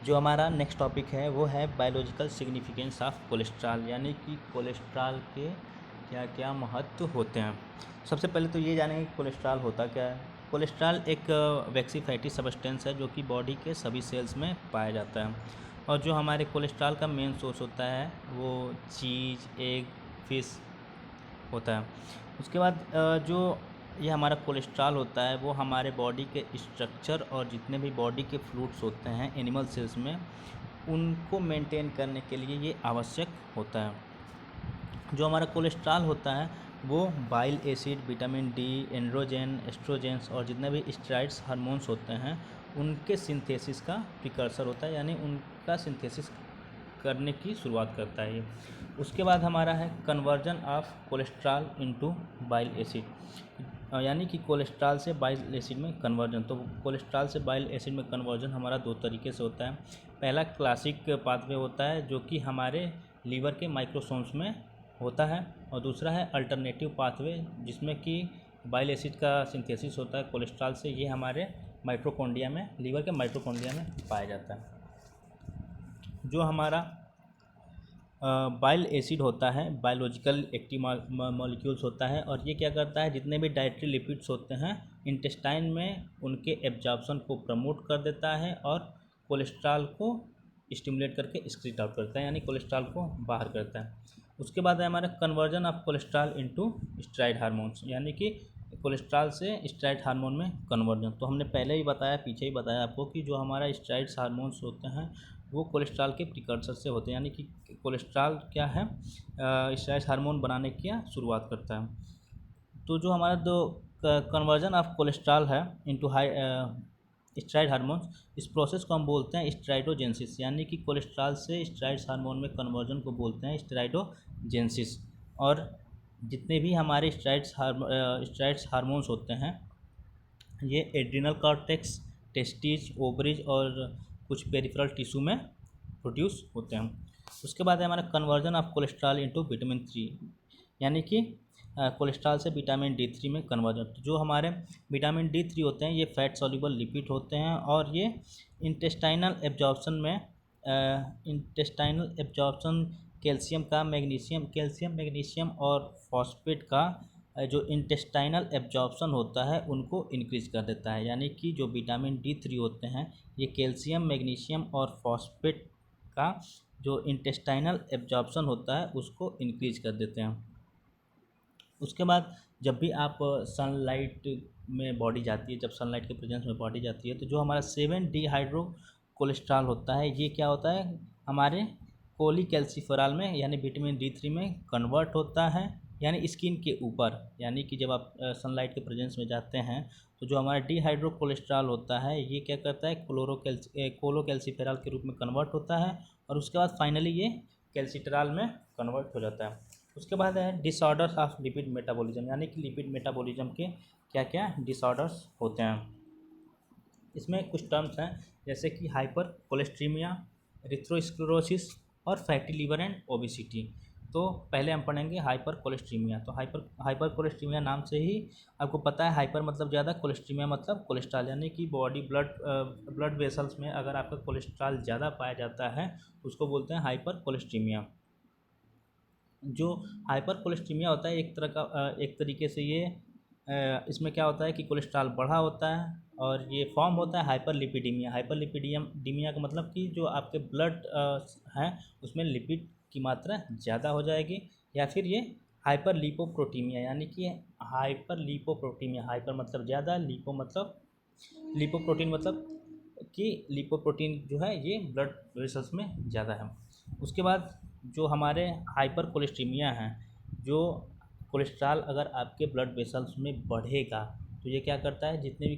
जो हमारा next topic है वो है बायोलॉजिकल सिग्निफिकेंस ऑफ कोलेस्ट्रॉल, यानी कि कोलेस्ट्रॉल के क्या क्या महत्व होते हैं। सबसे पहले तो ये जानेंगे कि कोलेस्ट्रॉल होता क्या है। कोलेस्ट्रॉल एक वैक्सी फैटी सबस्टेंस है जो कि बॉडी के सभी सेल्स में पाया जाता है। और जो हमारे कोलेस्ट्रॉल का मेन सोर्स होता है वो चीज़, एग, फिश होता है। उसके बाद जो ये हमारा कोलेस्ट्रॉल होता है वो हमारे बॉडी के स्ट्रक्चर और जितने भी बॉडी के फ्लूइड्स होते हैं एनिमल सेल्स में, उनको मेंटेन करने के लिए ये आवश्यक होता है। जो हमारा कोलेस्ट्रॉल होता है वो bile acid, vitamin D, androgen, oestrogens और जितने भी स्टेरॉइड्स हार्मोन्स होते हैं उनके सिंथेसिस का प्रिकर्सर होता है, यानी उनका सिंथेसिस करने की शुरुआत करता है ये। उसके बाद हमारा है conversion of cholesterol into bile acid, यानी कि कोलेस्ट्रॉल से बाइल एसिड में कन्वर्जन। तो कोलेस्ट्रॉल से बाइल एसिड में कन्वर्जन हमारा दो तरीके से होता है। पहला क्लासिक पाथवे होता है जो कि हमारे लीवर के माइक्रोसोम्स में होता है, और दूसरा है अल्टरनेटिव पाथवे जिसमें कि बाइल एसिड का सिंथेसिस होता है कोलेस्ट्रॉल से। ये हमारे माइटोकॉन्ड्रिया में, लीवर के माइटोकॉन्ड्रिया में पाया जाता है। जो हमारा बाइल एसिड होता है बायोलॉजिकल एक्टिव मॉलिक्यूल्स होता है, और ये क्या करता है, जितने भी डाइटरी लिपिड्स होते हैं इंटेस्टाइन में उनके एब्जॉर्प्शन को प्रमोट कर देता है और कोलेस्ट्रॉल को स्टिमुलेट करके एक्सक्रीट आउट करता है, यानी कोलेस्ट्रॉल को बाहर करता है। उसके बाद है हमारा conversion of cholesterol into steroid hormones, यानी कि कोलेस्ट्रॉल से स्टेरॉइड हार्मोन में कन्वर्जन। तो हमने पहले ही बताया, पीछे ही बताया आपको कि जो हमारा स्टेरॉइड हार्मोन्स होते हैं वो कोलेस्ट्रॉल के प्रिकर्सर से होते हैं, यानी कि कोलेस्ट्रॉल क्या है, स्टेरॉइड हार्मोन बनाने की शुरुआत करता है। तो जो हमारा दो कन्वर्जन ऑफ कोलेस्ट्रॉल है इनटू हाई स्टेरॉइड हार्मोन्स, इस प्रोसेस को हम बोलते हैं स्टेरॉइडोजेनेसिस, यानी कि कोलेस्ट्रॉल से स्टेरॉइड हार्मोन में कन्वर्जन को बोलते हैं स्टेरॉइडोजेनेसिस। और जितने भी हमारे स्टेरॉइड हार्मोन्स होते हैं ये एड्रिनल कॉर्टेक्स, टेस्टिस, ओवरीज और कुछ पेरिफेरल टिश्यू में प्रोड्यूस होते हैं। उसके बाद है हमारा conversion of cholesterol into vitamin 3, यानी कि कोलेस्ट्रॉल से विटामिन D3 में कन्वर्जन। तो जो हमारे विटामिन D3 होते हैं ये फैट सॉल्युबल लिपिड होते हैं, और ये इंटेस्टाइनल एब्जॉर्प्शन में इंटेस्टाइनल एब्जॉर्प्शन कैल्शियम, मैग्नीशियम और फॉस्फेट का जो इंटेस्टाइनल एब्जॉर्प्शन होता है उनको इंक्रीज कर देता है, यानी कि जो विटामिन D3 होते हैं ये कैल्शियम, मैग्नीशियम और फॉस्फेट का जो इंटेस्टाइनल एब्जॉर्प्शन होता है उसको इंक्रीज कर देते हैं। उसके बाद जब भी आप सनलाइट में बॉडी जाती है, जब सनलाइट के प्रेजेंस में बॉडी जाती है, तो जो हमारा 7-डिहाइड्रो कोलेस्ट्रॉल होता है ये क्या होता है, हमारे कोलीकैल्सिफेरॉल में यानी विटामिन D3 में कन्वर्ट होता है, यानी स्किन के ऊपर। यानी कि जब आप सनलाइट के प्रेजेंस में जाते हैं तो जो हमारा डिहाइड्रो कोलेस्ट्रॉल होता है ये क्या करता है, कोलोकैल्सिफेरॉल के रूप में कन्वर्ट होता है, और उसके बाद फाइनली ये कैल्सिट्रॉल में कन्वर्ट हो जाता है। उसके बाद है डिसऑर्डर्स ऑफ लिपिड मेटाबॉलिज्म, यानी कि लिपिड मेटाबॉलिज्म के क्या क्या डिसऑर्डर्स होते हैं। इसमें कुछ टर्म्स हैं जैसे कि हाइपर कोलेस्ट्रीमिया, एरिथ्रोस्क्लेरोसिस और फैटी लिवर एंड ओबेसिटी। तो पहले हम पढ़ेंगे हाइपर कोलेस्ट्रीमिया। तो हाइपर कोलेस्ट्रीमिया नाम से ही आपको पता है, हाइपर मतलब ज़्यादा, कोलेस्ट्रीमिया मतलब कोलेस्ट्रॉल, यानी कि बॉडी ब्लड वेसल्स में अगर आपका कोलेस्ट्रॉल ज़्यादा पाया जाता है उसको बोलते हैं हाइपर कोलेस्ट्रीमिया। जो हाइपर कोलेस्ट्रीमिया होता है एक तरीके से ये इसमें क्या होता है कि कोलेस्ट्रॉल बढ़ा होता है और ये फॉर्म होता है हाइपरलिपिडीमिया। हाइपरलिपिडीमिया का मतलब कि जो आपके ब्लड हैं उसमें लिपिड की मात्रा ज़्यादा हो जाएगी, या फिर ये हाइपर लिपोप्रोटीमिया, यानी कि हाइपर लिपोप्रोटीमिया। हाइपर मतलब ज़्यादा, लिपोप्रोटीन मतलब कि लिपोप्रोटीन जो है ये ब्लड वेसल्स में ज़्यादा है। उसके बाद जो हमारे हाइपर कोलेस्ट्रीमिया हैं, जो कोलेस्ट्रॉल अगर आपके ब्लड वेसल्स में बढ़ेगा तो ये क्या करता है, जितने भी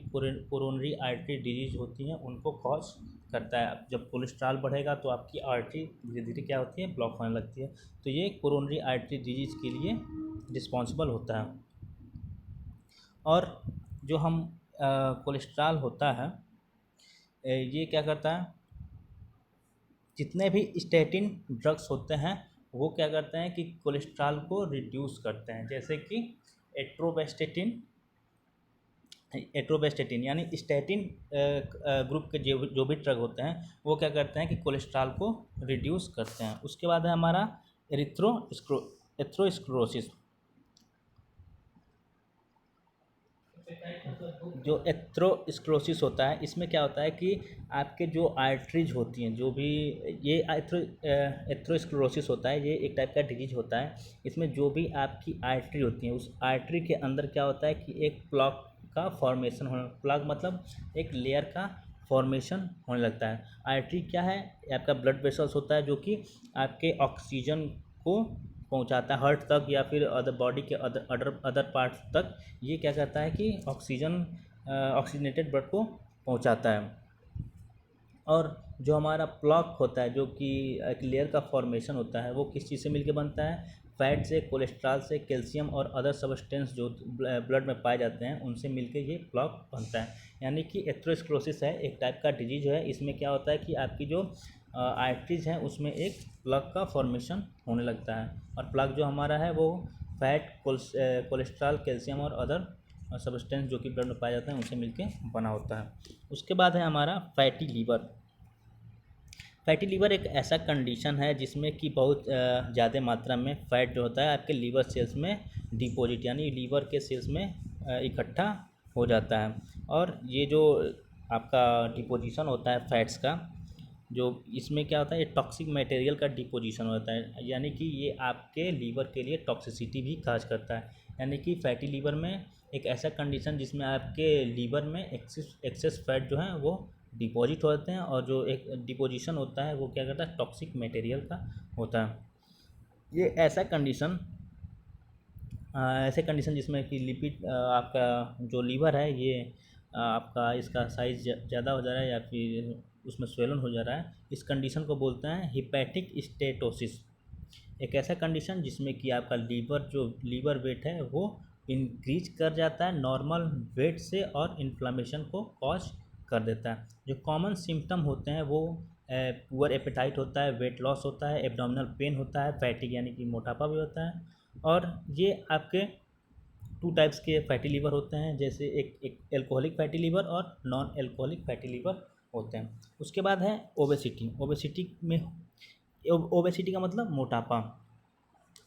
कोरोनरी आर्टरी डिजीज होती हैं उनको कॉज करता है। जब कोलेस्ट्रॉल बढ़ेगा तो आपकी आर्टरी धीरे धीरे क्या होती है, ब्लॉक होने लगती है, तो ये कोरोनरी आर्टरी डिजीज के लिए रिस्पॉन्सिबल होता है। और जो हम कोलेस्ट्रॉल होता है ये क्या करता है, जितने भी स्टैटिन ड्रग्स होते हैं वो क्या करते हैं कि कोलेस्ट्रॉल को रिड्यूस करते हैं, जैसे कि एट्रोवेस्टेटिन, एट्रोवेस्टेटिन यानी स्टैटिन ग्रुप के जो भी ड्रग होते हैं वो क्या करते हैं कि कोलेस्ट्रॉल को रिड्यूस करते हैं। उसके बाद है हमारा एथेरोस्क्लेरोसिस। जो एथेरोस्क्लेरोसिस होता है इसमें क्या होता है कि आपके जो आर्टरीज होती हैं, जो भी ये एथेरोस्क्लेरोसिस होता है, ये एक टाइप का डिजीज होता है। इसमें जो भी आपकी आर्टरी होती हैं, उस आर्टरी के अंदर क्या होता है कि एक प्लग का फॉर्मेशन होना, प्लग मतलब एक लेयर का फॉर्मेशन होने लगता है। आर्टरी क्या है? आपका ब्लड वेसल्स होता है जो कि आपके ऑक्सीजन को पहुंचाता है हार्ट तक या फिर अदर बॉडी के अदर पार्ट्स तक। ये क्या करता है कि ऑक्सीजनेटेड ब्लड को पहुंचाता है। और जो हमारा प्लॉक होता है, जो कि एक लेयर का फॉर्मेशन होता है, वो किस चीज़ से मिलकर बनता है? फैट से, कोलेस्ट्रॉल से, कैल्शियम और अदर सब्सटेंस जो ब्लड में पाए जाते हैं उनसे मिलकर ये प्लॉक बनता है। यानी कि एथेरोस्क्लेरोसिस है एक टाइप का डिजीज है। इसमें क्या होता है कि आपकी जो आर्टरीज हैं उसमें एक प्लग का फॉर्मेशन होने लगता है। और प्लग जो हमारा है वो फैट, कोलेस्ट्रॉल, कैल्शियम और अदर सब्सटेंस जो कि ब्लड में पाए जाते हैं उनसे मिलके बना होता है। उसके बाद है हमारा फैटी लीवर। फैटी लीवर एक ऐसा कंडीशन है जिसमें कि बहुत ज़्यादा मात्रा में फ़ैट जो होता है आपके लीवर सेल्स में डिपॉजिट यानी लीवर के सेल्स में इकट्ठा हो जाता है। और ये जो आपका डिपोजिशन होता है फैट्स का, जो इसमें क्या होता है, ये टॉक्सिक मटेरियल का डिपोजिशन होता है। यानी कि ये आपके लीवर के लिए टॉक्सिसिटी भी काज करता है। यानी कि फैटी लीवर में एक ऐसा कंडीशन जिसमें आपके लीवर में एक्सेस फैट जो है वो डिपॉजिट होते हैं, और जो एक डिपोजिशन होता है वो क्या करता है, टॉक्सिक मटेरियल का होता है। ये ऐसे कंडीशन जिसमें कि लिपिड आपका जो लीवर है ये आपका इसका साइज़ ज़्यादा हो जा रहा है या फिर उसमें स्वेलन हो जा रहा है, इस कंडीशन को बोलते हैं हिपैटिक स्टेटोसिस। एक ऐसा कंडीशन जिसमें कि आपका लीवर वेट है वो इंक्रीज कर जाता है नॉर्मल वेट से और इन्फ्लामेशन को कॉज कर देता है। जो कॉमन सिम्टम होते हैं वो पुअर एपेटाइट होता है, वेट लॉस होता है, एब्डोमिनल पेन होता है, फैटिक यानी कि मोटापा भी होता है। और ये आपके टू टाइप्स के फैटी लीवर होते हैं, जैसे एक एल्कोहलिक फैटी लीवर और नॉन एल्कोहलिक फैटी लीवर होते हैं। उसके बाद है ओबेसिटी का मतलब मोटापा।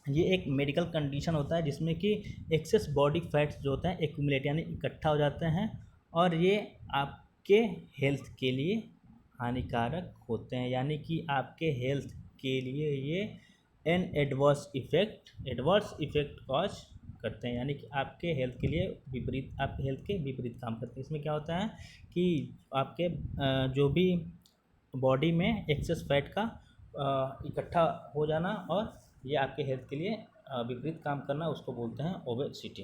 ये एक मेडिकल कंडीशन होता है जिसमें कि एक्सेस बॉडी फैट्स जो होता है एक्यूमुलेट यानी इकट्ठा हो जाते हैं, और ये आपके हेल्थ के लिए हानिकारक होते हैं। यानी कि आपके हेल्थ के लिए ये एडवर्स इफेक्ट कॉज करते हैं। यानी कि आपके हेल्थ के विपरीत काम करते हैं। इसमें क्या होता है कि आपके जो भी बॉडी में एक्सेस फैट का इकट्ठा हो जाना और ये आपके हेल्थ के लिए विपरीत काम करना, उसको बोलते हैं ओबेसिटी।